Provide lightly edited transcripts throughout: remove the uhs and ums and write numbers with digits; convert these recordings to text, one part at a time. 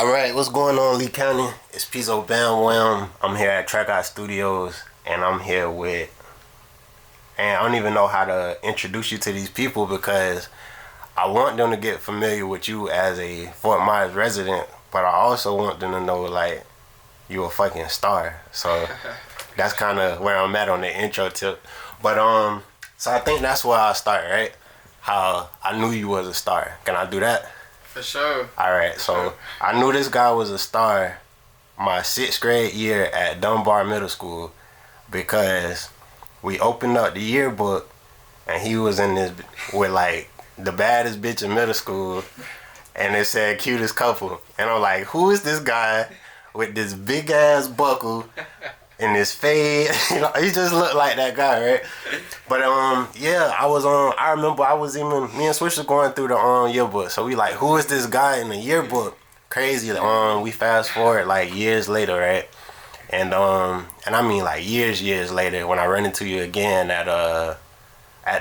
Alright, what's going on, Lee County? It's Peazo Bam Wham. I'm here at Track Out Studios, and I'm here with... And I don't even know how to introduce you to these people because I want them to get familiar with you as a Fort Myers resident, but I also want them to know, like, you a fucking star. So that's kind of where I'm at on the intro tip. But, so I think that's where I'll start, right? How I knew you was a star. Can I do that? For sure. Alright, so I knew this guy was a star my 6th grade year at Dunbar Middle School because we opened up the yearbook and he was in this with like the baddest bitch in middle school and it said cutest couple. And I'm like, who is this guy with this big ass buckle and his fade? You know, he just looked like that guy, right? But yeah, I remember I was even, me and Swish was going through the yearbook. So we like, who is this guy in the yearbook? Crazy. We fast forward like years later, right? And I mean like years later when I run into you again at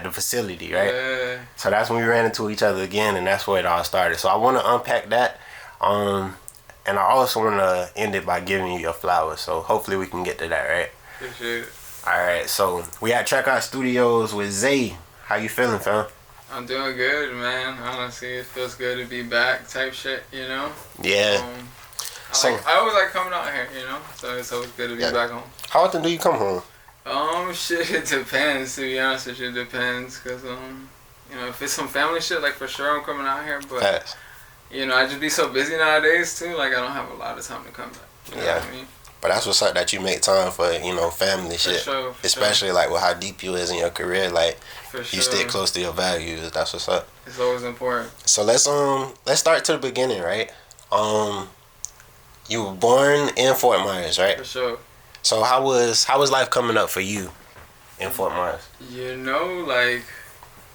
the facility, right? Yeah. So that's when we ran into each other again, and that's where it all started. So I want to unpack that. And I also want to end it by giving you your flowers. So hopefully we can get to that, right? Appreciate it. Alright, so we at Track Out Studios with Zay. How you feeling, fam? I'm doing good, man. Honestly, it feels good to be back type shit, you know? Yeah. I always like coming out here, you know? So it's always good to be back home. How often do you come home? Shit, it depends, to be honest with you. It depends, because, you know, if it's some family shit, like, for sure I'm coming out here, but... Facts. You know, I just be so busy nowadays, too. Like, I don't have a lot of time to come back. You know what I mean? But that's what's up that you make time for, you know, family shit. For especially, like, with how deep you is in your career. Like, for sure. You stick close to your values. That's what's up. It's always important. So let's start to the beginning, right? You were born in Fort Myers, right? For sure. So how was life coming up for you in Fort Myers? You know, like...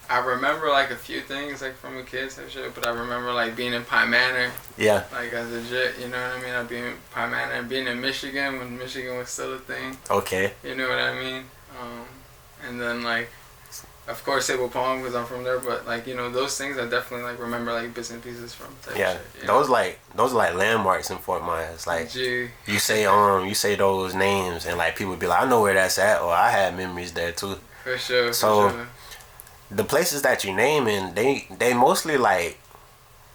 I remember, like, a few things, like, from a kid and shit, but I remember, like, being in Pine Manor. Yeah. Like, as a jet, you know what I mean? I'd be in Pine Manor and being in Michigan when Michigan was still a thing. Okay. You know what I mean? And then, like, of course, Sable Palm, because I'm from there, but, like, you know, those things I definitely, like, remember, like, bits and pieces from type shit. Yeah. Those are, like, landmarks in Fort Myers. Like, Gee. you say those names, and, like, people be like, I know where that's at, or I had memories there, too. For sure, So, for sure. The places that you naming, they mostly like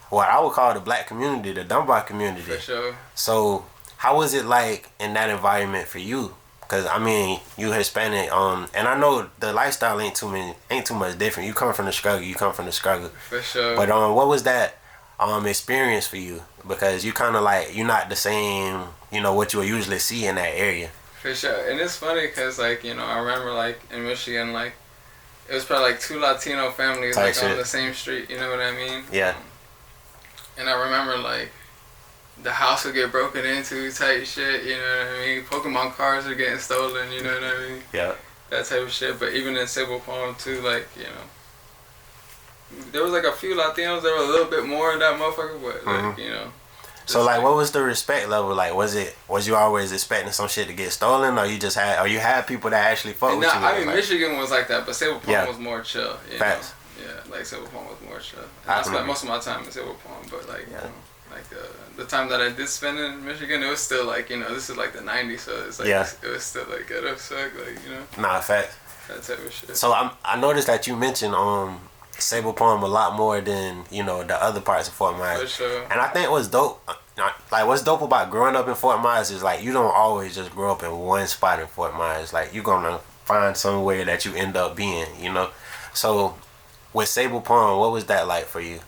what I would call the black community, the Dunbar community. For sure. So how was it like in that environment for you? Cause I mean, you Hispanic, and I know the lifestyle ain't too much different. You come from the struggle. For sure. But what was that experience for you? Because you kind of like you're not the same, you know, what you would usually see in that area. For sure, and it's funny cause like you know I remember like in Michigan like. It was probably like 2 Latino families like on the same street, you know what I mean? Yeah. And I remember like the house would get broken into type shit, you know what I mean? Pokemon cards are getting stolen, you know what I mean? Yeah. That type of shit. But even in Sable Palm too, like, you know, there was like a few Latinos that were a little bit more in that motherfucker, but like, you know. So like, what was the respect level like? Was you always expecting some shit to get stolen, or you had people that actually fuck with you? I mean, like, Michigan was like that, but Sable Palm was more chill. You Facts. know? Yeah, like Sable Palm was more chill. And I spent most of my time in Sable Palm, but like, you know, like the time that I did spend in Michigan, it was still like, you know, this is like the '90s, so it's like it was still like ghetto suck, like you know. Nah, facts. That type of shit. So I noticed that you mentioned Sable Palm a lot more than, you know, the other parts of Fort Myers. For sure. And I think what's dope about growing up in Fort Myers is like you don't always just grow up in one spot in Fort Myers. Like you're gonna find somewhere that you end up being, you know. So with Sable Palm, what was that like for you?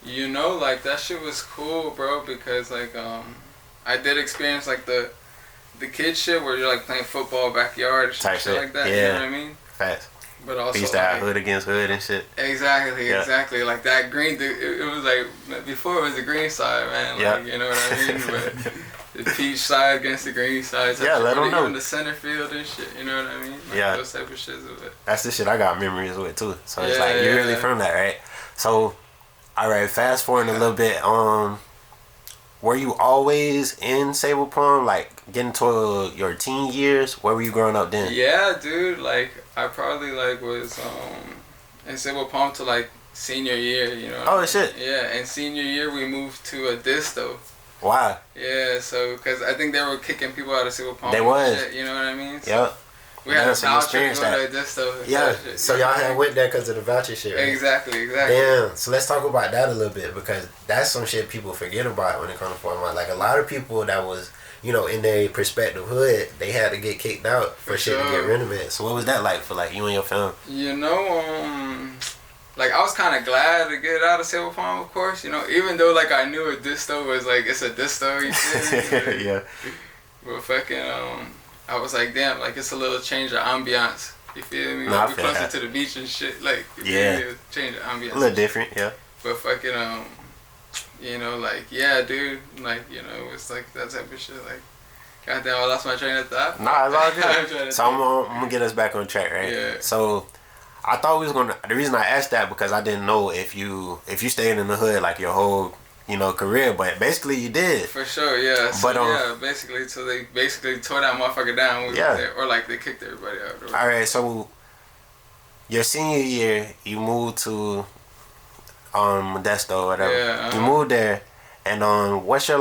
You know, like that shit was cool, bro, because like I did experience like the kid shit where you're like playing football backyard or shit like that. Yeah. You know what I mean? Facts. But also, we used to have hood against hood and shit. Exactly. Like that green, it was like, before it was the green side, man. Like, you know what I mean? But the peach side against the green side. Yeah, let them know. Even the center field and shit, you know what I mean? Like those type of shit. That's the shit I got memories with, too. So it's like, you're really from that, right? So, alright, fast forward a little bit. Were you always in Sable Palm, like getting to your teen years? Where were you growing up then? Yeah, dude. Like I probably like was in Sable Palm to like senior year, you know. Oh shit. Yeah, and senior year we moved to a disto. Wow. Yeah, so because I think they were kicking people out of Silver Palm. They was. Shit, you know what I mean? So yep. We had a voucher to go to Disto. Yeah. So y'all had went there because of the voucher shit, right? Exactly. Damn. So let's talk about that a little bit, because that's some shit people forget about when it comes to performing art. Like a lot of people that was, you know, in their prospective hood, they had to get kicked out for shit to get renovated. So what was that like for like you and your family? You know, like I was kind of glad to get out of Silver Palm, of course. You know, even though like I knew a Disto was like it's a Disto, you feel me? Yeah. But fucking I was like, damn, like it's a little change of ambiance. You feel me? Nah, like, we closer to the beach and shit. Like, change of ambiance. A little different, yeah. But fucking, you know, like, yeah, dude, like, you know, it's like that type of shit. Like, goddamn, I lost my train of thought. Nah, it's all good. So I'm gonna get us back on track, right? Yeah. So I thought we was gonna. The reason I asked that because I didn't know if you stayed in the hood like your whole, you know, career, but basically you did. For sure, yeah. So, but yeah, basically, so they basically tore that motherfucker down when we were there, or like they kicked everybody out. All right, so your senior year, you moved to Modesto or whatever. Yeah. You moved there, and what's your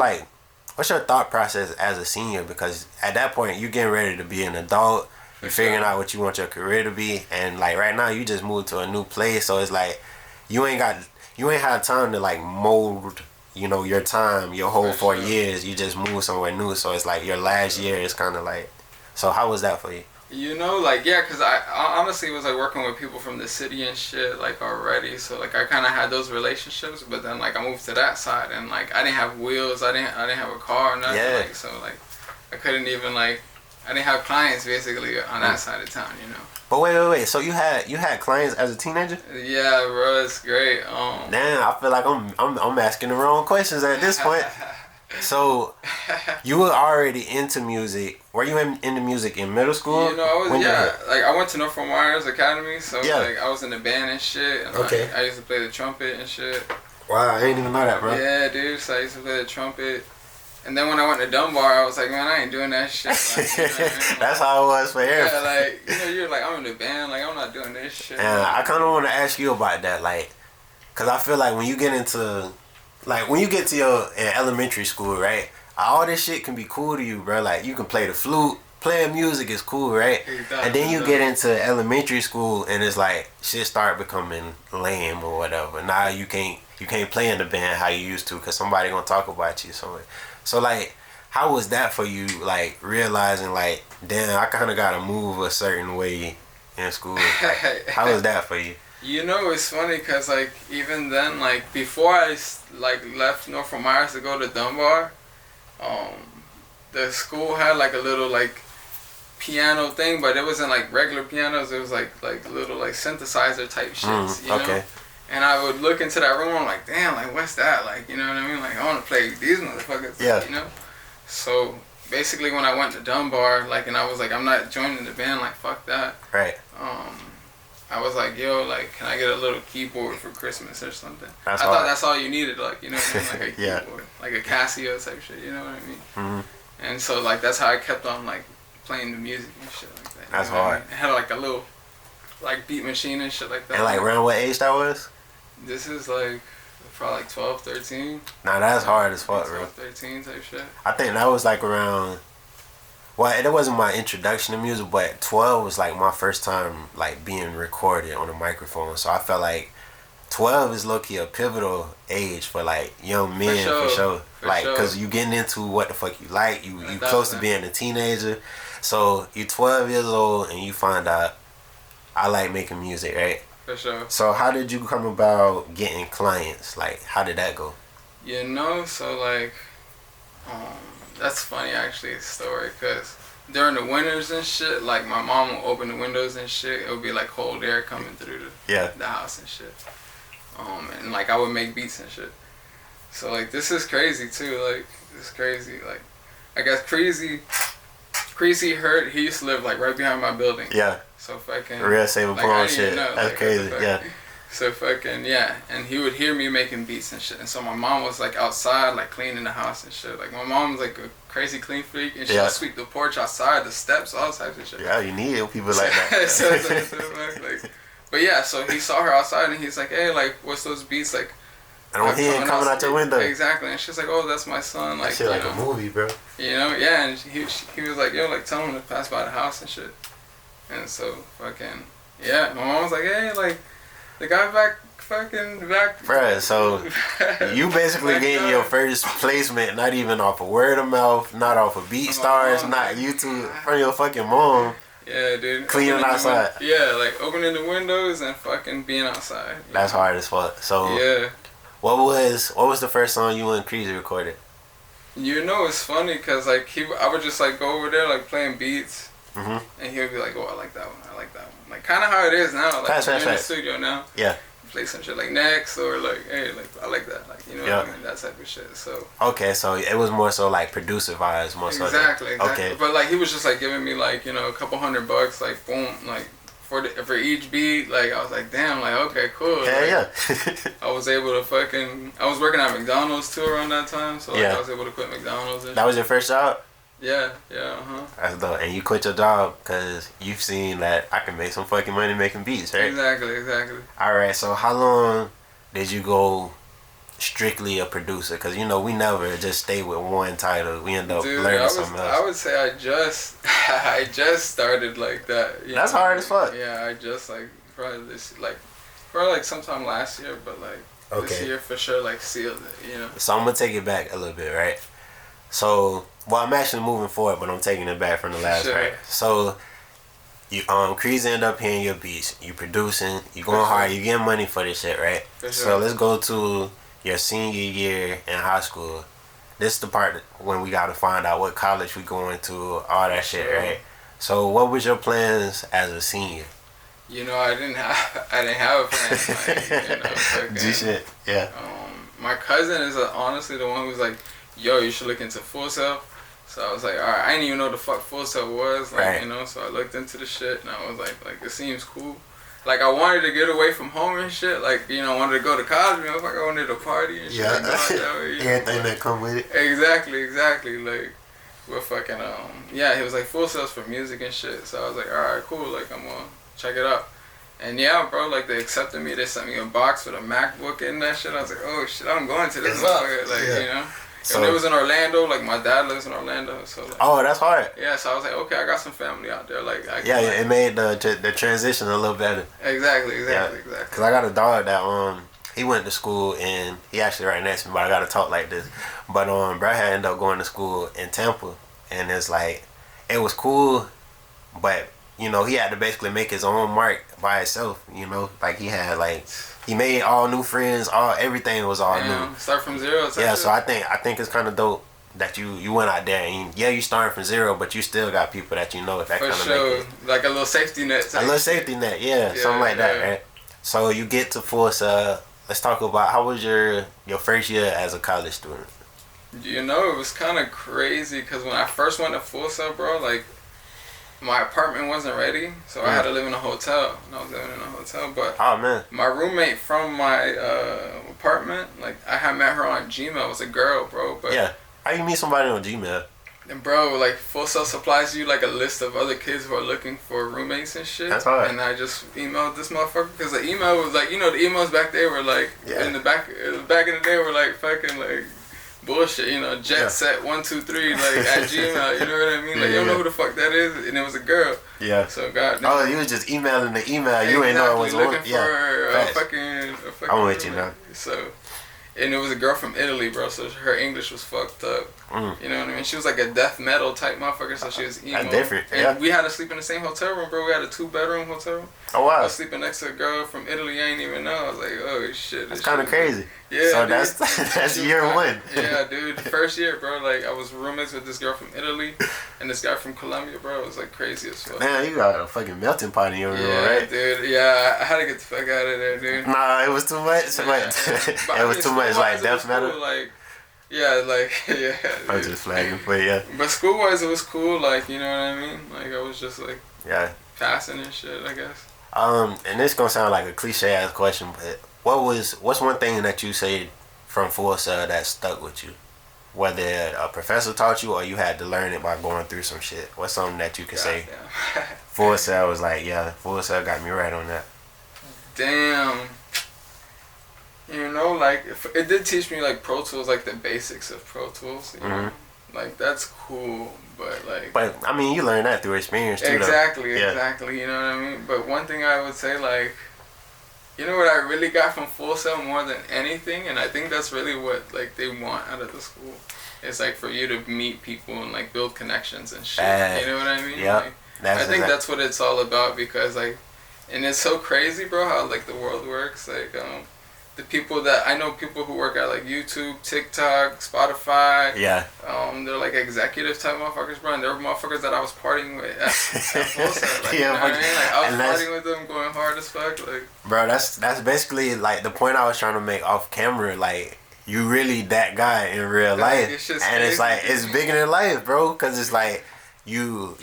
thought process as a senior? Because at that point, you getting ready to be an adult. You're figuring out what you want your career to be, and like right now, you just moved to a new place, so it's like you ain't had time to like mold, you know, your time, your whole 4 years. You just moved somewhere new, so it's like your last year is kind of like. So how was that for you? You know, like, yeah, because I honestly was like working with people from the city and shit like already, so like I kind of had those relationships, but then like I moved to that side and like I didn't have wheels, I didn't have a car or nothing, like, so like I couldn't even like. I didn't have clients basically on that side of town, you know. But wait. So you had clients as a teenager? Yeah, bro, it's great. Damn, I feel like I'm asking the wrong questions at this point. So you were already into music. Were you into music in middle school? You know, I was like I went to Norfolk Myers Academy, so like I was in the band and shit. And, okay. Like, I used to play the trumpet and shit. Wow, I didn't even know that, bro. Yeah, dude. So I used to play the trumpet. And then when I went to Dunbar, I was like, man, I ain't doing that shit. Like, you know what I mean? Like, that's how it was for everyone. Yeah, like, you know, you're like, I'm in the band, like, I'm not doing this shit. And I kind of want to ask you about that, like, because I feel like when you get to your elementary school, right, all this shit can be cool to you, bro. Like, you can play the flute, playing music is cool, right? And then you get into elementary school, and it's like, shit start becoming lame or whatever. Now you can't play in the band how you used to because somebody gonna talk about you somewhere. So, like, how was that for you, like, realizing, like, damn, I kind of got to move a certain way in school? Like, how was that for you? You know, it's funny because, like, even then, like, before I, like, left Norfolk Myers to go to Dunbar, the school had, like, a little, like, piano thing, but it wasn't, like, regular pianos. It was, like little, like, synthesizer type shits, you know? And I would look into that room, I'm like, damn, like, what's that? Like, you know what I mean? Like, I want to play these motherfuckers, you know? So, basically, when I went to Dunbar, like, and I was like, I'm not joining the band, like, fuck that. Right. I was like, yo, like, can I get a little keyboard for Christmas or something? I thought that's all you needed, like, you know what I mean? Like, a yeah. keyboard. Like a Casio type shit, you know what I mean? Mm-hmm. And so, like, that's how I kept on, like, playing the music and shit like that. That's hard. I had, like, a little, like, beat machine and shit like that. And, like, around what age that was? This is, like, probably, like, 12, 13. Nah, that's hard as fuck, 12, bro. 13 type shit. I think that was, like, around... Well, it wasn't my introduction to music, but 12 was, like, my first time, like, being recorded on a microphone. So I felt like 12 is low-key a pivotal age for, like, young men, for sure. Like, because you getting into what the fuck you like. You close to being a teenager. So you're 12 years old, and you find out, I like making music, right? For sure. So how did you come about getting clients? Like, how did that go? You know, so, like, that's funny, actually, the story, because during the winters and shit, like, my mom would open the windows and shit. It would be, like, cold air coming through the house and shit. And, like, I would make beats and shit. So, like, this is crazy, too. Like, this is crazy. Like, I guess Creasy heard, he used to live, like, right behind my building. Yeah. So, fucking... Real Silver Palm shit. Know, that's like, crazy, yeah. So fucking, yeah, and he would hear me making beats and shit, and so my mom was like outside, like cleaning the house and shit. Like my mom's like a crazy clean freak, and she'll sweep the porch outside, the steps, all types of shit. Yeah, you need people like that. so, but yeah, so he saw her outside, and he's like, hey, like, what's those beats? Like, And I'm hearing coming out your window. Exactly. And she's like, oh, that's my son. Like, that shit like a movie, bro. You know, yeah. And he was like, yo, like, tell him to pass by the house and shit. And so, fucking, yeah. My mom was like, hey, like, the guy back. Bruh, so you basically getting your first placement not even off of word of mouth, not off of BeatStars, not YouTube, from your fucking mom. Yeah, dude. Cleaning outside. Yeah, like opening the windows and fucking being outside. That's hard as fuck. So yeah. What was the first song you and Peazo recorded? You know, it's funny because like I would just like go over there like playing beats, and he would be like, oh, I like that one, I like that one. Like kind of how it is now. Like in the studio now. Yeah. Play some shit like next or like, hey, like I like that, like you know what I mean, that type of shit. So okay, so it was more so like producer vibes, more so. Exactly. Okay. But like he was just like giving me like, you know, a couple $100, like boom, like for each beat. Like I was like, damn, like okay, cool. Hell yeah. I was able to I was working at McDonald's too around that time, so like I was able to quit McDonald's. That was your first job? Yeah. That's dope. And you quit your job because you've seen that I can make some fucking money making beats, right? Exactly. Alright, so how long did you go strictly a producer? Because, you know, we never just stay with one title. We end up learning something else. I would say I just started like that. That's hard as fuck. Yeah, I just like, probably sometime last year, but like this year for sure, like sealed it, you know? So I'm going to take it back a little bit, right? So, well, I'm actually moving forward, but I'm taking it back from the last part. So, you Crease end up hearing your beats, you producing, you going hard, you getting money for this shit, right? So let's go to your senior year in high school. This is the part when we gotta find out what college we going to, all that shit, right? So, what was your plans as a senior? You know, I didn't have a plan. Like, you know, G shit, yeah. My cousin is honestly the one who's like, yo, you should look into Full Sail. So I was like, alright, I didn't even know the fuck Full Sail was, like, you know, so I looked into the shit and I was like, it seems cool. Like, I wanted to get away from home and shit, like, you know, I wanted to go to college, I was like, I wanted to party and shit. Yeah, that way, everything that come with it. Exactly, like, we're fucking, he was like, Full Sail's for music and shit, so I was like, alright, cool, like, I'm gonna check it out. And yeah, bro, like, they accepted me, they sent me a box with a MacBook in that shit, I was like, oh shit, I'm going to this motherfucker, like, you know? So, and it was in Orlando, like my dad lives in Orlando, so like, oh, that's hard. Yeah, so I was like, okay, I got some family out there, like it made the transition a little better. Exactly. Cause I got a dog that he went to school and he actually right next to me, but I gotta talk like this. But Brad had ended up going to school in Tampa, and it's like it was cool, but you know he had to basically make his own mark by himself. You know, like he made all new friends, everything was all new. Start from zero. Yeah, so I think it's kind of dope that you went out there and you starting from zero, but you still got people that you know that kind of make it. Like a little safety net. A little safety net, something like that, right? So you get to Full Sail. Let's talk about how was your first year as a college student. You know, it was kind of crazy because when I first went to Full Sail, bro, like, my apartment wasn't ready, so I had to live in a hotel. And I was living in a hotel, but my roommate from my apartment, like I had met her on Gmail. It was a girl, bro. But how you meet somebody on Gmail? And bro, like Full Sail supplies you like a list of other kids who are looking for roommates and shit. That's hard. And I just emailed this motherfucker because the email was like, you know, the emails back there were like in the back in the day were like fucking like bullshit, you know, jet set 123 like at Gmail, you know what I mean? Like you don't know who the fuck that is, and it was a girl. Yeah. So God. Oh, you was just emailing the email. You ain't know it was looking for a fucking. I'm with you now. So, and it was a girl from Italy, bro. So her English was fucked up. You know what I mean? She was like a death metal type motherfucker, so she was emo. That's different. And we had to sleep in the same hotel room, bro. We had a 2-bedroom hotel room. Oh wow. I was sleeping next to a girl from Italy. I ain't even know. I was like, oh shit. That's kind of crazy. Yeah. So that's year one. Yeah, dude. First year, bro. Like I was roommates with this girl from Italy and this guy from Colombia, bro. It was like crazy as fuck. Man, you got a fucking melting pot in your room, right? Dude. Yeah, I had to get the fuck out of there, dude. Nah, it was too much. It was too much like death metal. Like, yeah, like yeah. I was just flagging, but yeah. But school wise, it was cool. Like you know what I mean? Like I was just like passing and shit, I guess. And this gonna sound like a cliche ass question, but what's one thing that you said from Full Sail that stuck with you? Whether a professor taught you or you had to learn it by going through some shit. What's something that you can say? Full Sail was like, Full Sail got me right on that. Damn. You know, like it did teach me like Pro Tools, like the basics of Pro Tools. You know? Like that's cool, but like. But I mean, you learn that through experience too. Exactly, exactly. You know what I mean? But one thing I would say, like, you know what I really got from Full Sail more than anything, and I think that's really what like they want out of the school. It's like for you to meet people and like build connections and shit. You know what I mean? Yeah. Like, I think that's what it's all about because like, and it's so crazy, bro, how like the world works. Like, the people that I know, people who work at like YouTube, TikTok, Spotify. Yeah. They're like executive type motherfuckers, bro. And they were motherfuckers that I was partying with at Full Sail. Like, you know what I mean? Like I was partying with them, going hard as fuck. Like, bro, that's basically like the point I was trying to make off camera. Like, you really that guy in real life, and it's like it's bigger than life, bro. Cause it's like. You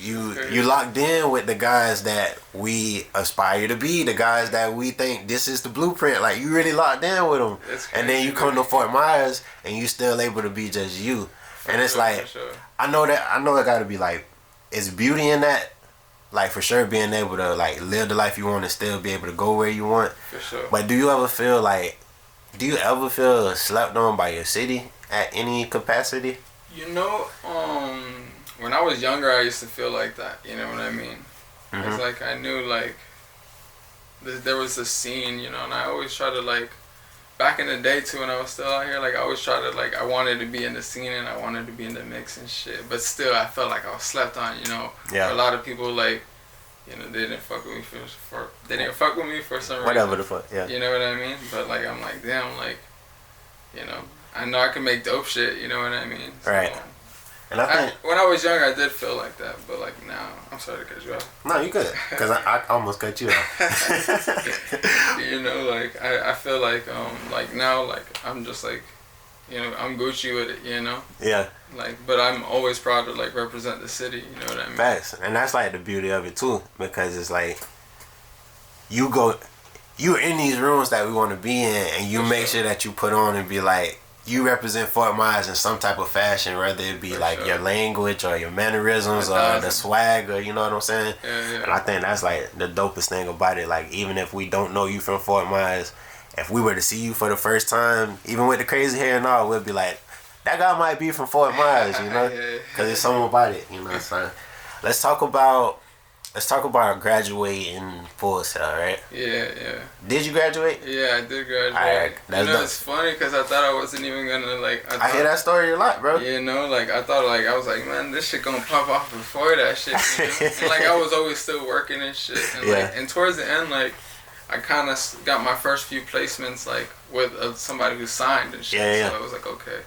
locked in with the guys that we aspire to be, the guys that we think this is the blueprint. Like, you really locked in with them, and then you come to Fort Myers and you still able to be just you. And it's like, I know it got to be like, it's beauty in that. Like, for sure, being able to like live the life you want and still be able to go where you want. For sure. But do you ever feel slept on by your city at any capacity? You know, when I was younger, I used to feel like that. You know what I mean? It's like I knew like there was this scene, you know, and I always try to like back in the day too when I was still out here, like I always try to like I wanted to be in the scene and I wanted to be in the mix and shit. But still, I felt like I was slept on. You know, a lot of people like, you know, they didn't fuck with me for some reason. Whatever the fuck, yeah. You know what I mean? But like I'm like damn, like, you know, I know I can make dope shit. You know what I mean? So, right. And I think when I was younger, I did feel like that, but like now, I'm sorry to cut you off. No, you good, cause I almost cut you off. You know, like I feel like now, like I'm just like, you know, I'm Gucci with it, you know. Yeah. Like, but I'm always proud to like represent the city. You know what I mean? Facts, and that's like the beauty of it too, because it's like you're in these rooms that we want to be in, and you make sure that you put on and be like. You represent Fort Myers in some type of fashion, whether it be like your language or your mannerisms or the swag, or you know what I'm saying? Yeah. And I think that's like the dopest thing about it. Like, even if we don't know you from Fort Myers, if we were to see you for the first time, even with the crazy hair and all, we'll be like, that guy might be from Fort Myers, you know? Because there's something about it, you know? So let's talk about graduating Full Sail, right? Yeah. Did you graduate? Yeah, I did graduate. Alright, you know, it's funny because I thought I wasn't even gonna like. I hear that story a lot, bro. You know, like I thought, like I was like, man, this shit gonna pop off before that shit. You know? And, like I was always still working and shit, and like, and towards the end, like I kind of got my first few placements like with somebody who signed and shit. Yeah. So I was like, okay.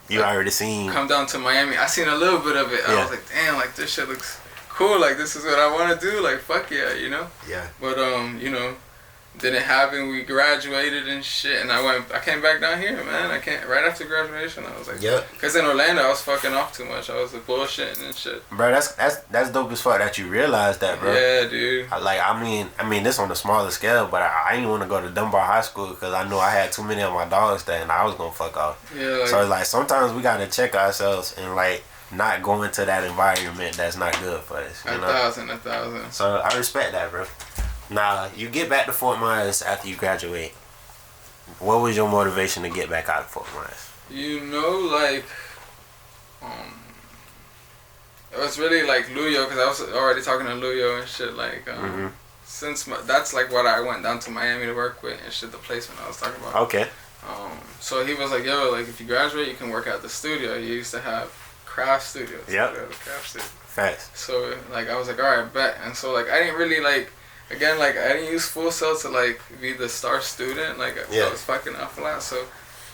You like, already seen. Come down to Miami. I seen a little bit of it. I was like, damn, like this shit looks cool, like this is what I want to do, like fuck yeah, you know. Yeah. But you know, didn't happen. We graduated and shit, and I came back down here, man. Right after graduation, I was like, because in Orlando I was fucking off too much. I was like bullshitting and shit. Bro, that's dope as fuck that you realized that, bro. Yeah, dude. I mean, this on a smaller scale, but I didn't want to go to Dunbar High School because I knew I had too many of my dogs there, and I was gonna fuck off. Yeah. Like, so it's like sometimes we gotta check ourselves and like. Not go into that environment that's not good for us. You know? 1,000. So I respect that, bro. Now, you get back to Fort Myers after you graduate. What was your motivation to get back out of Fort Myers? You know, like, it was really like Luyo, because I was already talking to Luyo and shit. Like, that's like what I went down to Miami to work with and shit. The placement I was talking about. Okay. So he was like, yo, like if you graduate, you can work at the studio. You used to have craft studios. Yep. Craft studio. Facts. So like I was like, alright, bet. And so like I didn't really like, again, like I didn't use Full Sail to like be the star student. Like I was fucking off a lot. So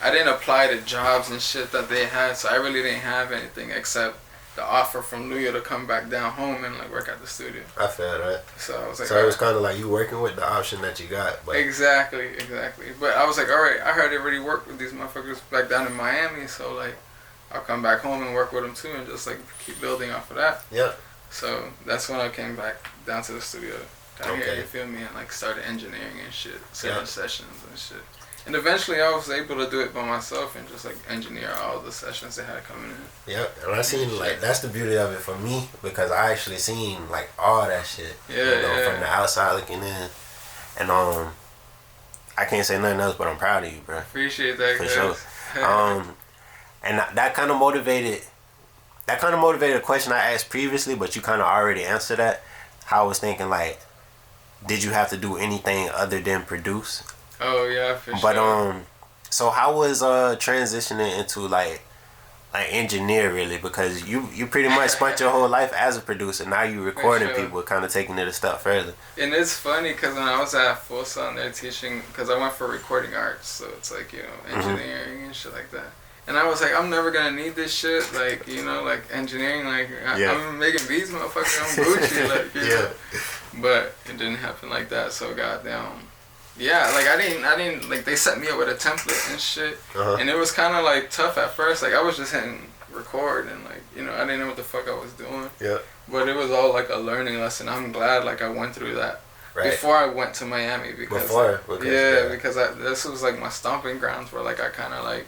I didn't apply to jobs and shit that they had. So I really didn't have anything except the offer from Luyo to come back down home and like work at the studio. I feel that. So I was like, so it was kind of like you working with the option that you got. But exactly. But I was like, alright, I heard they already worked with these motherfuckers back down in Miami. So like. I'll come back home and work with them too and just like keep building off of that. Yep. So that's when I came back down to the studio down here, you feel me, and like started engineering and shit, setting sessions and shit. And eventually I was able to do it by myself and just like engineer all the sessions they had coming in. Yep. And I seen like that's the beauty of it for me because I actually seen like all that shit. Yeah. From the outside looking in. And I can't say nothing else, but I'm proud of you, bro. Appreciate that, for sure. And that kind of motivated. That kind of motivated a question I asked previously, but you kind of already answered that. How I was thinking, like, did you have to do anything other than produce? Oh yeah, for sure. But so how was transitioning into like engineer really? Because you pretty much spent your whole life as a producer. Now you recording people, kind of taking it a step further. And it's funny because when I was at Full Sun, they're teaching, because I went for recording arts, so it's like, you know, engineering and shit like that. And I was like, I'm never gonna need this shit, like, you know, like engineering, like I'm making beats, motherfucker, I'm Gucci, like, you know. But it didn't happen like that, so goddamn. Yeah, like I didn't like, they set me up with a template and shit, and it was kind of like tough at first. Like I was just hitting record and like, you know, I didn't know what the fuck I was doing. Yeah. But it was all like a learning lesson. I'm glad like I went through that before I went to Miami because because this was like my stomping grounds where like I kind of like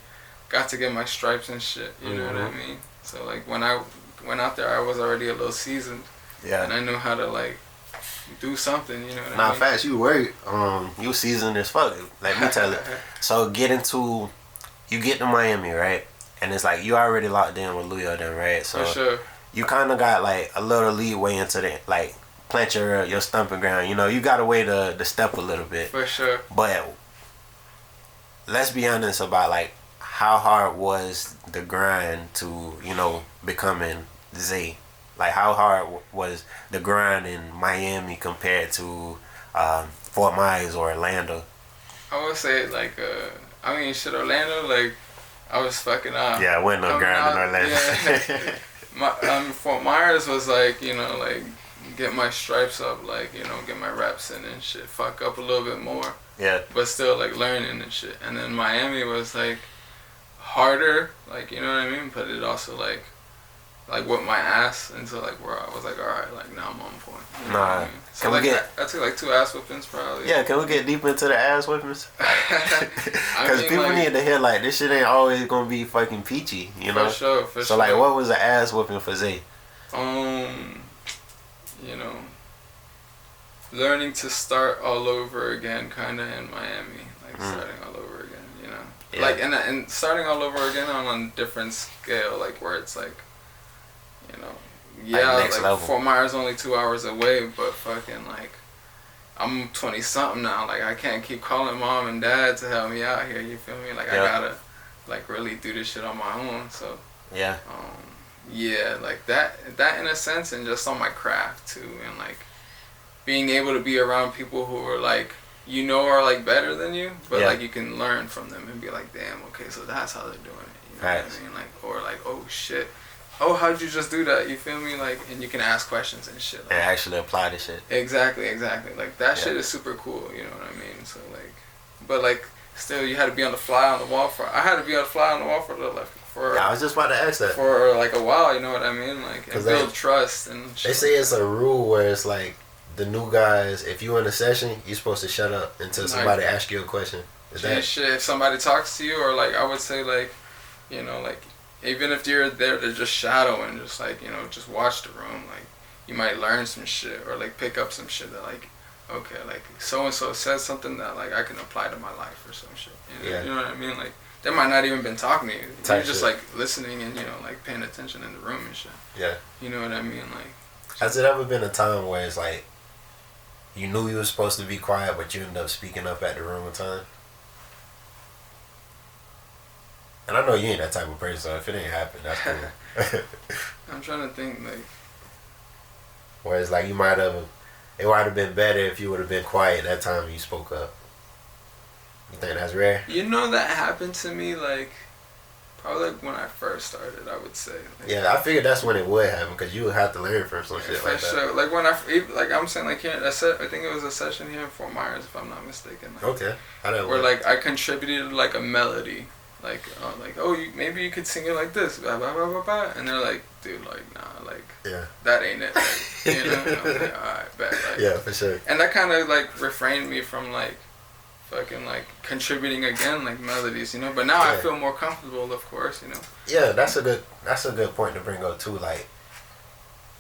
got to get my stripes and shit. You know what I mean? So like when I went out there, I was already a little seasoned. Yeah. And I knew how to like do something, you know what I mean? Facts, you work. You seasoned as fuck. Let me tell you. So you get to Miami, right? And it's like you already locked in with Leo then, right? So for sure. You kind of got like a little leeway into the like plant your stumping ground. You know, you got a way to step a little bit. For sure. But let's be honest about like how hard was the grind to, you know, becoming Zay? Like how hard was the grind in Miami compared to Fort Myers or Orlando? I would say like I mean shit, Orlando, like I was fucking up. Yeah, I went no grind in Orlando. Yeah. Fort Myers was like, you know, like get my stripes up, like, you know, get my reps in and shit, fuck up a little bit more. Yeah. But still like learning and shit. And then Miami was like harder, like, you know what I mean? But it also like whipped my ass into like where I was like, alright, like now I'm on point. You know what I mean? So like I took like 2 ass whippings probably. Yeah, can we get deep into the ass whippings? Because people like, need to hear like this shit ain't always gonna be fucking peachy, you know? For sure. So like, what was the ass whipping for Zay? You know, learning to start all over again, kind of in Miami, like starting all over again, you know, like and starting all over again on a different scale, like where it's like, you know, like Fort Myers only 2 hours away, but fucking like I'm 20 something now, like I can't keep calling mom and dad to help me out here, you feel me? Like I gotta like really do this shit on my own, so like that in a sense, and just on my craft too, and like being able to be around people who are like, you know, are like better than you, but like you can learn from them and be like, damn, okay, so that's how they're doing it, you know what I mean? Like, or like, oh shit, oh, how'd you just do that? You feel me? Like, and you can ask questions and shit. Like, and actually apply the shit. Exactly. Like that shit is super cool. You know what I mean? So like, but like, still, you had to be on the fly on the wall for. I had to be on the fly on the wall for a little. I was just about to ask that. For like a while, you know what I mean? Like, and build trust and shit. They say it's a rule where it's like the new guys, if you in a session, you're supposed to shut up until somebody asks you a question. Is that shit? If somebody talks to you, or like I would say like, you know, like even if you're there to just shadow and just like, you know, just watch the room, like you might learn some shit or like pick up some shit that like, okay, like so and so says something that like I can apply to my life or some shit. You know what I mean? Like they might not even been talking to you. You're just like listening and, you know, like paying attention in the room and shit. Yeah. You know what I mean? Like, has it ever been a time where it's like you knew you were supposed to be quiet, but you ended up speaking up at the wrong time? And I know you ain't that type of person, so if it ain't happened, that's cool. I'm trying to think, like, whereas like it might have been better if you would have been quiet that time you spoke up. You think that's rare? You know, that happened to me like probably like when I first started, I would say. Like, yeah, I figured that's when it would happen because you would have to learn from some shit like that. Sure. Like when I'm saying like here, I think it was a session here in Fort Myers, if I'm not mistaken. Like, okay. Where like I contributed like a melody. Like, maybe you could sing it like this, blah, blah, blah, blah, blah. And they're like, dude, like, nah, like, that ain't it. Like, you know? And I was like, alright, bet. Like, yeah, for sure. And that kind of, like, refrained me from, like, fucking, like, contributing again, like, melodies, you know? But now I feel more comfortable, of course, you know? Yeah, that's a good point to bring up, too. Like,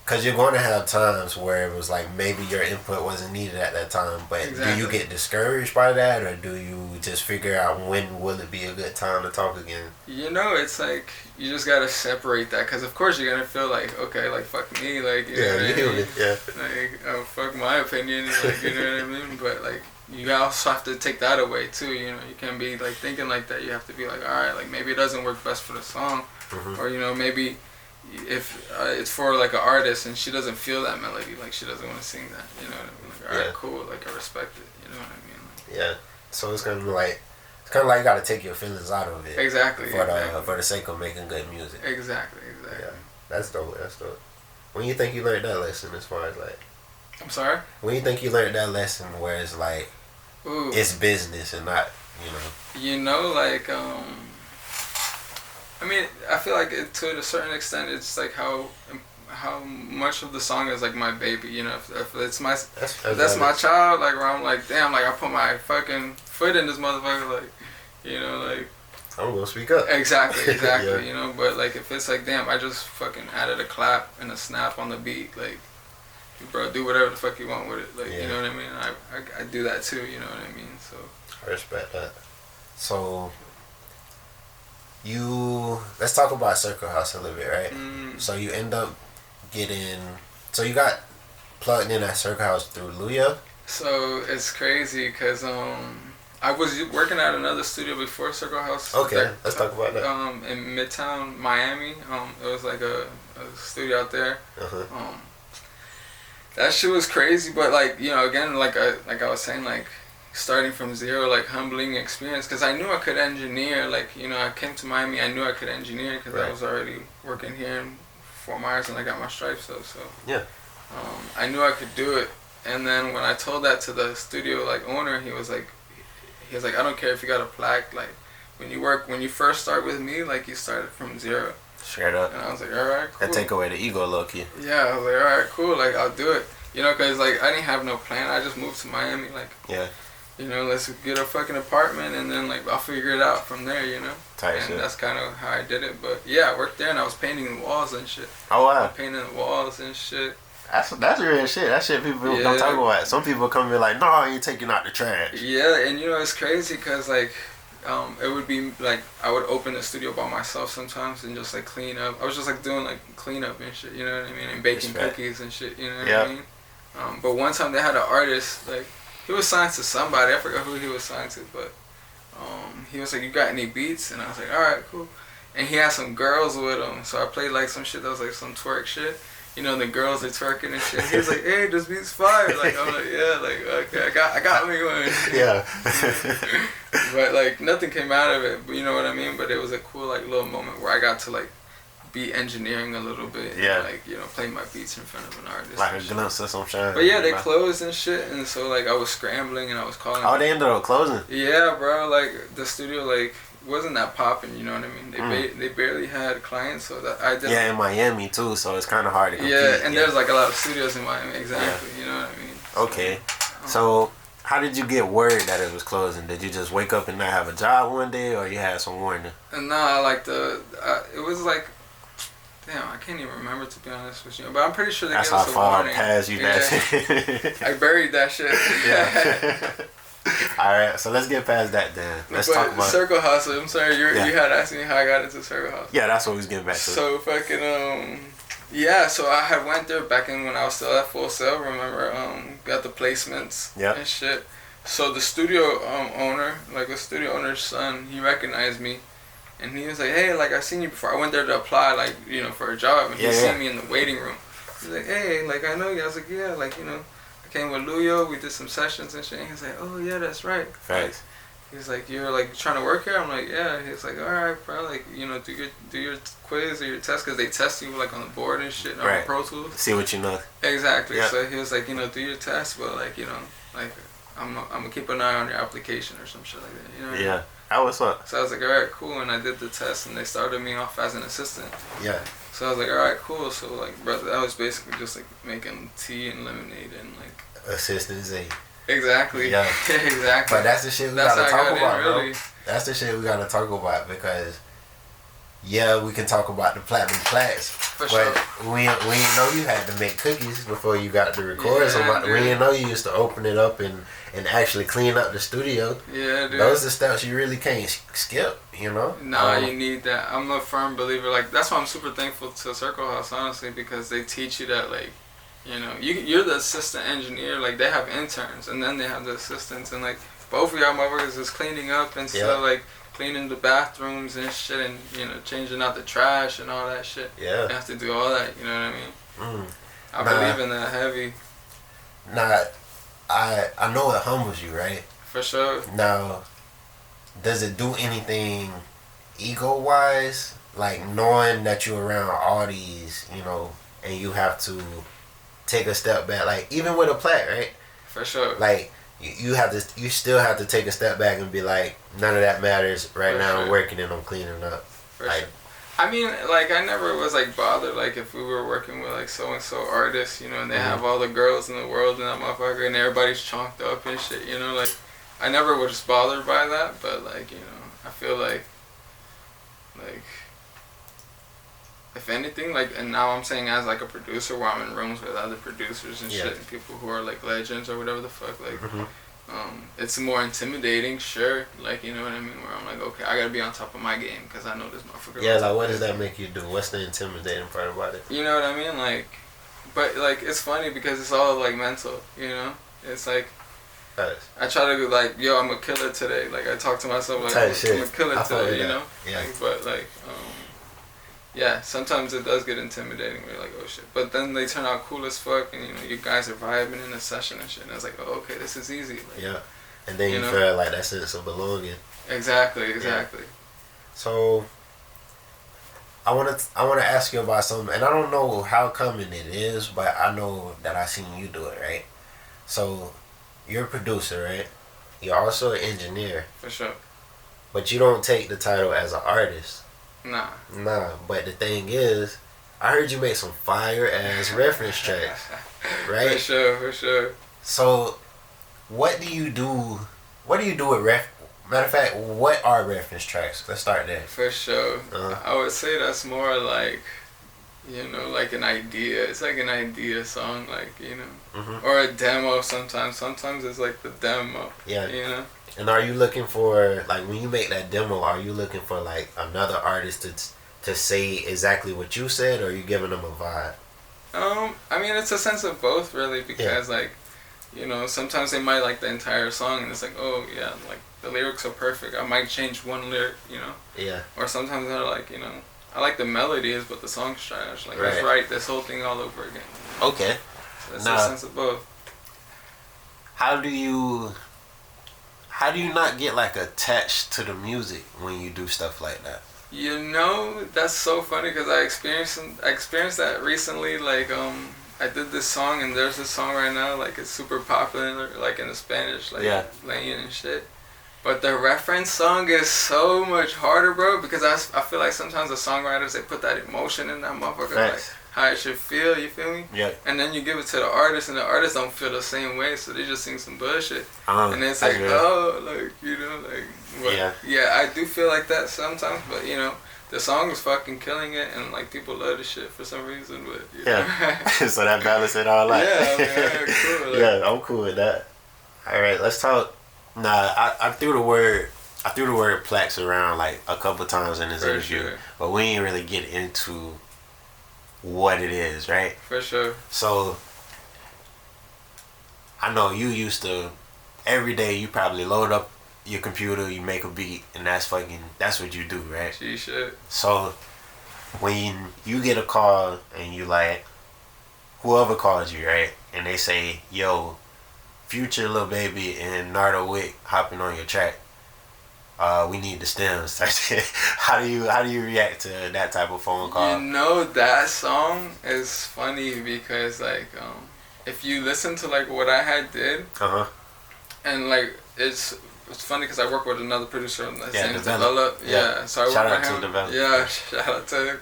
Because you're going to have times where it was like maybe your input wasn't needed at that time, but do you get discouraged by that, or do you just figure out when will it be a good time to talk again? You know, it's like you just gotta separate that, because of course you're gonna feel like, okay, like fuck me, like, you know what I mean? Like, oh, fuck my opinion, like, you know what I mean? But like, you also have to take that away too. You know, you can't be like thinking like that. You have to be like, all right, like maybe it doesn't work best for the song, or you know, maybe if it's for like an artist and she doesn't feel that melody, like she doesn't want to sing that, you know what I mean? Like, all right, cool, like I respect it, you know what I mean? Like, so it's kind of like you gotta take your feelings out of it. Exactly. For the sake of making good music. Exactly. Yeah, that's dope. When you think you learned that lesson, as far as like, I'm sorry. When you think you learned that lesson, where it's like, it's business and not, you know. You know, like I mean, I feel like to a certain extent, it's like how much of the song is like my baby, you know. If it's my that's my child, like where I'm like, damn, like I put my fucking foot in this motherfucker, like, you know, like I'm gonna speak up. Exactly, you know. But like if it's like, damn, I just fucking added a clap and a snap on the beat, like, bro, do whatever the fuck you want with it, like, you know what I mean. I do that too, you know what I mean. So I respect that. So let's talk about Circle House a little bit, right? So you end up so you got plugged in at Circle House through Luya. So it's crazy because I was working at another studio before Circle House. Okay, let's talk about that. In Midtown Miami, it was like a studio out there. That shit was crazy, but like, you know, again, like I was saying, like, starting from zero, like, humbling experience, because I knew I could engineer. Like, you know, I came to Miami, I knew I could engineer because I was already working here in Fort Myers and I got my stripes, so I knew I could do it. And then when I told that to the studio like owner, he was like, I don't care if you got a plaque, like, when you first start with me, like, you started from zero. Straight up. And I was like, all right, cool. That take away the ego, low-key. Yeah, I was like, all right, cool, like, I'll do it. You know, because, like, I didn't have no plan. I just moved to Miami, like, you know, let's get a fucking apartment, and then, like, I'll figure it out from there, you know? Tight shit. That's kind of how I did it. But, yeah, I worked there, and I was painting the walls and shit. Oh, wow. Painting the walls and shit. That's real shit. That shit people don't talk about. Some people come and be like, no, I ain't taking out the trash. Yeah, and, you know, it's crazy because, like, it would be, like, I would open the studio by myself sometimes and just, like, clean up. I was just, like, doing, like, cleanup and shit, you know what I mean? And baking cookies and shit, you know what I mean? But one time they had an artist, like, he was signed to somebody. I forgot who he was signed to, but he was like, you got any beats? And I was like, all right, cool. And he had some girls with him, so I played like some shit that was like some twerk shit. You know, the girls are twerking and shit. He was like, hey, this beat's fire. Like, I'm like, yeah, like, okay, I got me one. Yeah. But like nothing came out of it, you know what I mean? But it was a cool like little moment where I got to like be engineering a little bit. Yeah. And, like, you know, play my beats in front of an artist. Like a glimpse of some shine. But yeah, they closed and shit, and so like I was scrambling and I was calling. Oh, they ended up closing? Yeah, bro. Like the studio like wasn't that popping, you know what I mean? They barely had clients, so that I did. Yeah, in Miami too, so it's kind of hard to compete. Yeah, and there's like a lot of studios in Miami, exactly. You know what I mean? Okay, so how did you get word that it was closing? Did you just wake up and not have a job one day, or you had some warning? Nah, like it was like, damn, I can't even remember, to be honest with you. But I'm pretty sure they gave us a warning. That's how far past you that shit. I buried that shit. Yeah. Alright, so let's get past that then. Let's talk about Circle House. I'm sorry, you had asked me how I got into Circle House. Yeah, that's what we was getting back to. So fucking yeah, so I had went there back in when I was still at Full Sail, remember, got the placements and shit. So the studio owner, like the studio owner's son, he recognized me. And he was like, hey, like, I seen you before. I went there to apply, like, you know, for a job. And he seen me in the waiting room. He's like, hey, like, I know you. I was like, yeah, like, you know, I came with Luyo. We did some sessions and shit. And he's like, oh, yeah, that's right. Thanks. He's like, you're, like, trying to work here? I'm like, yeah. He's like, all right, bro. Like, you know, do your quiz or your test. Because they test you, like, on the board and shit. On Pro Tools. See what you know. Exactly. Yeah. So he was like, you know, do your test. But, like, you know, like, I'm going to keep an eye on your application or some shit like that. You know what I mean? That was up. So I was like, all right, cool. And I did the test, and they started me off as an assistant. Yeah. So I was like, all right, cool. So, like, brother, I was basically just, like, making tea and lemonade and, like... Assistant Z. Exactly. Yeah. Exactly. But that's the shit we gotta talk about, bro. That's the shit we gotta talk about, because Yeah, we can talk about the platinum plaques. For but sure. We didn't know you had to make cookies before you got to record. Yeah, we didn't know you used to open it up and actually clean up the studio. Yeah, dude. Those are steps you really can't skip, you know? Nah, you need that. I'm a firm believer. Like, that's why I'm super thankful to Circle House, honestly, because they teach you that, like, you know, you're the assistant engineer. Like, they have interns, and then they have the assistants, and, like, both of y'all motherfuckers is cleaning up and stuff, like, cleaning the bathrooms and shit, and, you know, changing out the trash and all that shit. Yeah. You have to do all that, you know what I mean? I believe in that heavy. Nah, I know it humbles you, right? For sure. Now, does it do anything ego-wise? Like, knowing that you're around all these, you know, and you have to take a step back. Like, even with a plaque, right? For sure. Like, you still have to take a step back and be like, none of that matters right now. I'm working and I'm cleaning up. For sure. I mean, like, I never was, like, bothered, like, if we were working with, like, so-and-so artists, you know, and they have all the girls in the world and that motherfucker, and everybody's chonked up and shit, you know, like, I never was bothered by that, but, like, you know, I feel like, if anything, like, and now I'm saying as, like, a producer where I'm in rooms with other producers and shit, and people who are, like, legends or whatever the fuck, like, it's more intimidating, sure, like, you know what I mean, where I'm like, okay, I gotta be on top of my game, because I know this motherfucker. Yeah, like, what does that make you do? What's the intimidating part about it? You know what I mean, like, but, like, it's funny, because it's all, like, mental, you know, it's, like, I try to be like, yo, I'm a killer today, like, I talk to myself, like, I'm a killer today, you know, like, but, like, yeah, sometimes it does get intimidating. We're like, oh shit. But then they turn out cool as fuck, and you know, you guys are vibing in a session and shit. And I was like, oh, okay, this is easy. Like, yeah, and then you feel like that sense of belonging. Exactly. Yeah. So, I wanna ask you about something, and I don't know how common it is, but I know that I seen you do it, right? So, you're a producer, right? You're also an engineer. For sure. But you don't take the title as an artist. Nah, but the thing is, I heard you make some fire ass reference tracks, right? For sure. So, what do you do? What do you do with matter of fact, what are reference tracks? Let's start there. For sure. I would say that's more like, you know, like an idea. It's like an idea song, like, you know, or a demo sometimes. Sometimes it's like the demo. Yeah. You know. And are you looking for, like, when you make that demo, are you looking for, like, another artist to say exactly what you said, or are you giving them a vibe? I mean, it's a sense of both, really, because, like, you know, sometimes they might like the entire song, and it's like, oh, yeah, like, the lyrics are perfect. I might change one lyric, you know? Yeah. Or sometimes they're like, you know, I like the melodies, but the song's trash. Like, let's write this whole thing all over again. Okay. So it's a sense of both. How do you not get, like, attached to the music when you do stuff like that? You know, that's so funny, because I experienced that recently. Like, I did this song, and there's this song right now, like, it's super popular, like, in the Spanish, like, lane and shit. But the reference song is so much harder, bro, because I feel like sometimes the songwriters, they put that emotion in that motherfucker, like, how it should feel, you feel me? Yeah. And then you give it to the artist, and the artist don't feel the same way, so they just sing some bullshit. And it's like, oh, like, you know, like, what? Yeah, I do feel like that sometimes, but, you know, the song is fucking killing it, and, like, people love the shit for some reason, but, you know. So that balance it all out. Yeah, I mean, cool. Like, yeah, I'm cool with that. All right, let's talk. Nah, I threw the word plaques around, like, a couple times in this interview, but we ain't really get into what it is, right? For sure. So, I know you used to, every day you probably load up your computer, you make a beat, and that's what you do, right? Shit. So, when you get a call and you like, whoever calls you, right? And they say, yo, Future, Lil Baby, and Nardo Wick hopping on your track. We need the stems. How do you react to that type of phone call? You know, that song is funny because, like, if you listen to, like, what I had did, and, like, it's funny because I work with another producer on the same Develop. Yeah, so I work with him. Develop. Yeah, shout out to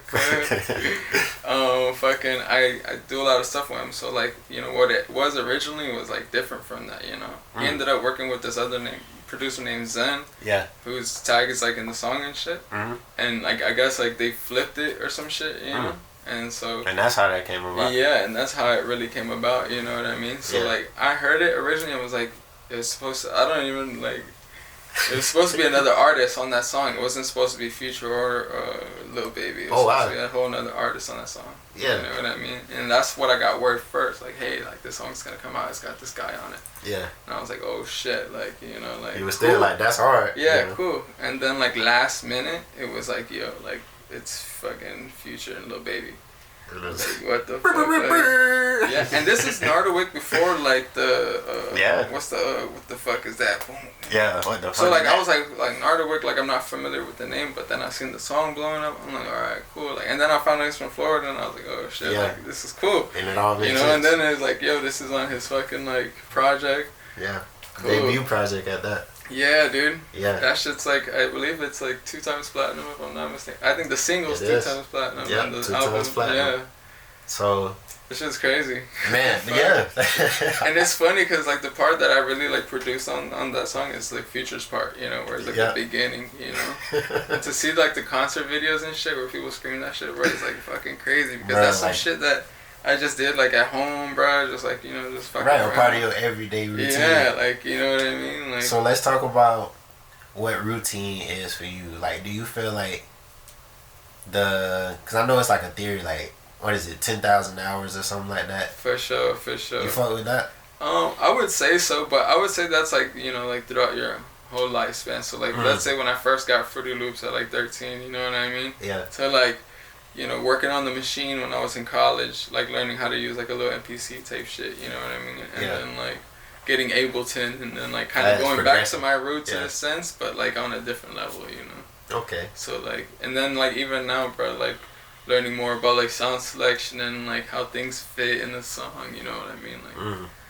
fucking, I do a lot of stuff with him. So, like, you know, what it was originally was, like, different from that, you know. He ended up working with this other producer named Zen. Yeah. Whose tag is like in the song and shit. And like I guess like they flipped it or some shit, you know. And so. And that's how that came about. Yeah, and that's how it really came about. You know what I mean? So like I heard it originally and was like, it was supposed to. I don't even like. It was supposed to be another artist on that song. It wasn't supposed to be Future or Lil Baby. It was supposed to be a whole another artist on that song. Yeah. You know what I mean? And that's what I got word first. Like, hey, like this song's gonna come out. It's got this guy on it. Yeah. And I was like, oh shit, like, you know, like. You was still like, that's hard. Yeah, you know? cool. And then like last minute, it was like, yo, like it's fucking Future and Lil Baby. Like, what the fuck? Like, yeah, and this is Nardo Wick before like the what the fuck is that? Boom. Yeah, what the fuck? So like I was like Nardo Wick, like I'm not familiar with the name, but then I seen the song blowing up. I'm like, all right, cool. Like, and then I found out he's from Florida, and I was like, oh shit, like this is cool. And it all makes sense. And then it's like, yo, this is on his fucking like project. Yeah, cool. Debut project at that. Yeah, dude. Yeah. That shit's like, I believe it's like 2 times platinum if I'm not mistaken. I think the single's 2 times platinum. Yeah, and the 2 album, times platinum. Yeah. So. This shit's crazy. Man, yeah. And it's funny because like the part that I really like produced on that song is like Future's part, you know, where it's like the beginning, you know. And to see like the concert videos and shit where people scream that shit, bro, it's like fucking crazy because that's some shit that I just did like at home, bro. Just like, you know, just fucking a part of your everyday routine. Yeah, like, you know what I mean? Like. So let's talk about what routine is for you. Like, do you feel like because I know it's like a theory, like, what is it, 10,000 hours or something like that? For sure. You fuck with that? I would say so, but I would say that's like, you know, like throughout your whole lifespan. So like, let's say when I first got Fruity Loops at like 13, you know what I mean? Yeah. So like, you know, working on the machine when I was in college, like learning how to use like a little MPC tape shit, you know what I mean? And then like getting Ableton and then like kind of going back to my roots in a sense, but like on a different level, you know? Okay. So like, and then like even now, bro, like learning more about like sound selection and like how things fit in the song, you know what I mean? Like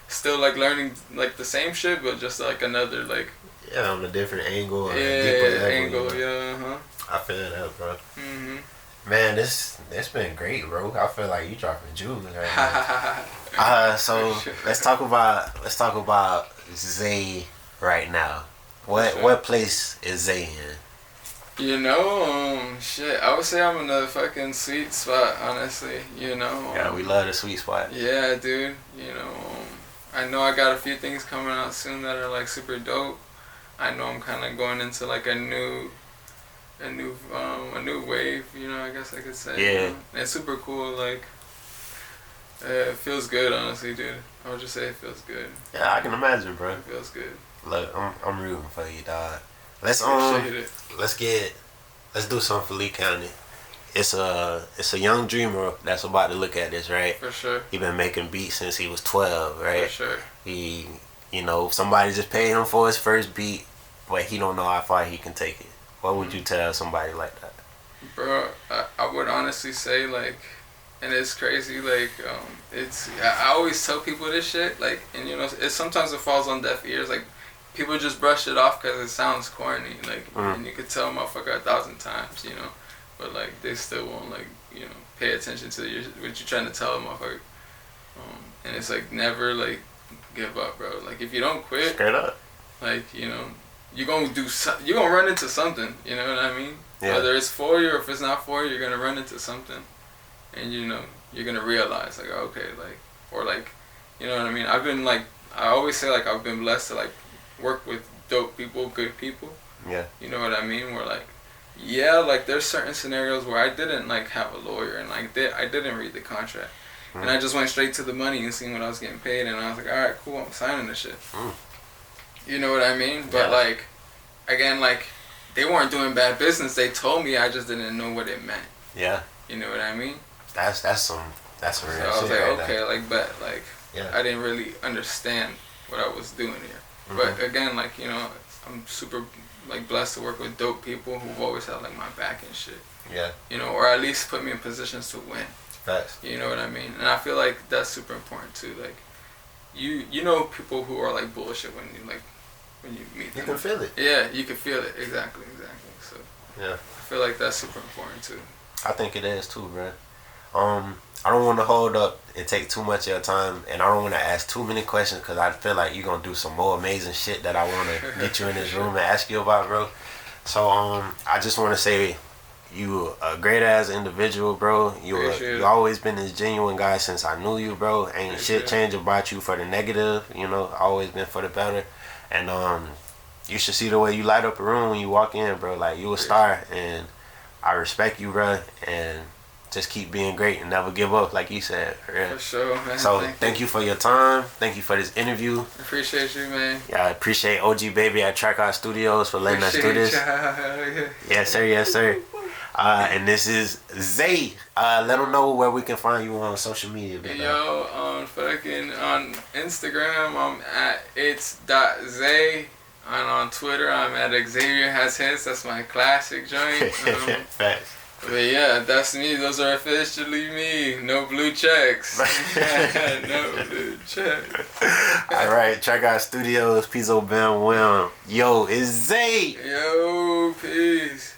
still like learning like the same shit, but just like another like on a different angle or a deeper level, angle, you know? I feel that, bro. Man, this been great, bro. I feel like you dropping jewels right now. So let's talk about Zay right now. What place is Zay in? You know, shit, I would say I'm in a fucking sweet spot, honestly, you know. Yeah, we love the sweet spot. Yeah, dude, you know, I know I got a few things coming out soon that are, like, super dope. I know I'm kind of going into, like, a new wave, you know, I guess I could say. Yeah. You know? It's super cool, like, it feels good, honestly, dude. I would just say it feels good. Yeah, I can imagine, bro. It feels good. Look, I'm rooting for you, dog. Let's do something for Lee County. It's a young dreamer that's about to look at this, right? For sure. He been making beats since he was 12, right? For sure. He, you know, somebody just paid him for his first beat, but he don't know how far he can take it. What would you tell somebody like that? Bro, I would honestly say, like, and it's crazy, like, I always tell people this shit, like, and you know, sometimes it falls on deaf ears, like, people just brush it off because it sounds corny, like, and you could tell a motherfucker 1,000 times, you know, but like they still won't, like, you know, pay attention to what you're trying to tell a motherfucker. And it's like, never like give up, bro. Like, if you don't quit, straight up, like, you know, you're gonna run into something, you know what I mean? Yeah. Whether it's for you or if it's not for you, you're gonna run into something, and you know, you're gonna realize, like, okay, like, or like, you know what I mean? I always say, like, I've been blessed to like work with dope people, good people. Yeah. You know what I mean? Where like, yeah, like there's certain scenarios where I didn't like have a lawyer and like I didn't read the contract, and I just went straight to the money and seen what I was getting paid, and I was like, all right, cool, I'm signing this shit. You know what I mean? But like, again, like they weren't doing bad business. They told me, I just didn't know what it meant. Yeah. You know what I mean? That's some real shit. So I was like, right okay, like, but like, I didn't really understand what I was doing here. But again, like, you know, I'm super like blessed to work with dope people who've always had like my back and shit. Yeah. You know, or at least put me in positions to win. Facts. You know what I mean? And I feel like that's super important too. Like, you know people who are like bullshit when you meet them. You can feel it. Yeah, you can feel it. Exactly. So. Yeah. I feel like that's super important too. I think it is too, bro. I don't want to hold up and take too much of your time, and I don't want to ask too many questions because I feel like you're gonna do some more amazing shit that I want to get you in this room and ask you about, bro. So I just want to say you a great ass individual, bro. You always been this genuine guy since I knew you, bro. Ain't shit changed about you for the negative, you know. Always been for the better, and you should see the way you light up a room when you walk in, bro. Like you a star, and I respect you, bro, and just keep being great and never give up, like you said. For sure, man. So thank you for your time. Thank you for this interview. Appreciate you, man. Yeah, I appreciate OG Baby at Track Out Studios for letting us do this. Yes, sir. Yes, sir. And this is Zay. Let them know where we can find you on social media. Yo, on Instagram, I'm at it's.zay. And on Twitter, I'm at Xavier Has Hits. That's my classic joint. Facts. But yeah, that's me. Those are officially me. No blue checks. No blue checks. Alright, Track Out Studios, Peazo, Bam, Wham. Yo, it's Zay. Yo, peace.